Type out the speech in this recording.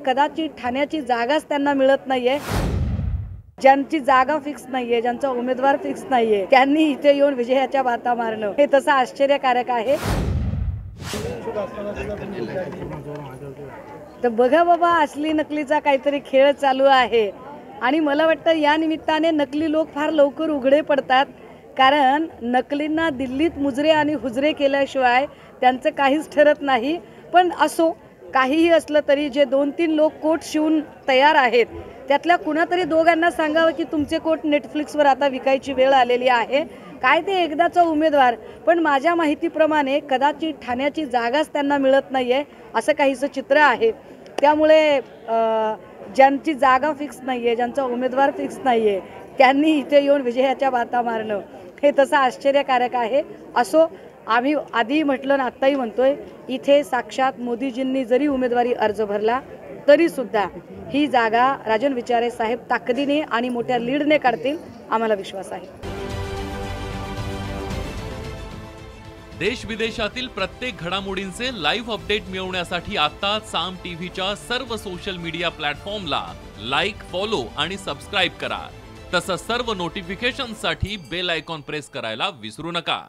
कदाचित ठाण्याची जागाच त्यांना मिळत नाहीये। ज्यांची जागा फिक्स नाहीये, ज्यांचा उमेदवार फिक्स नाहीये, त्यांनी इथे येऊन विजयाच्या बाता मारणं हे तसं आश्चर्यकारक आहे। तर बघा बाबा, असली नकलीचा काहीतरी खेळ चालू आहे आणि मला वाटतं या निमित्ताने नकली लोक फार लवकर उघडे पडतात, कारण नकलींना दिल्लीत मुजरे आणि हुजरे केल्याशिवाय त्यांचं काहीच ठरत नाही। पण असो, काहीही असलं तरी जे 2-3 लोक कोट शिवून तयार आहेत त्यातल्या कुणातरी दोघांना सांगावं की तुमचे कोट नेटफ्लिक्सवर आता विकायची वेळ आलेली आहे। काय ते एकदाचा उमेदवार, पण माझ्या माहितीप्रमाणे कदाचित ठाण्याची जागाच त्यांना मिळत नाहीये असं काहीसं चित्र आहे। त्यामुळे ज्यांची जागा फिक्स नाहीये, ज्यांचा उमेदवार फिक्स नाहीये, त्यांनी इथे येऊन विजयाच्या बाता मारणं हे तसं आश्चर्यकारक आहे। असो, आम्ही आधी म्हटलं ना आत्ताही म्हणतोय, इथे साक्षात मोदीजींनी जरी उमेदवारी अर्ज भरला तरी सुद्धा ही जागा राजन विचारे साहेब ताकदीने आणि मोठ्या लीडने काढतील, आम्हाला विश्वास आहे। देश विदेशातील प्रत्येक घडामोडींचे लाईव्ह अपडेट मिळवण्यासाठी आता साम टीव्हीच्या सर्व सोशल मीडिया प्लॅटफॉर्मला लाईक, फॉलो आणि सबस्क्राईब करा। तसंच सर्व नोटिफिकेशनसाठी बेल आयकॉन प्रेस करायला विसरू नका।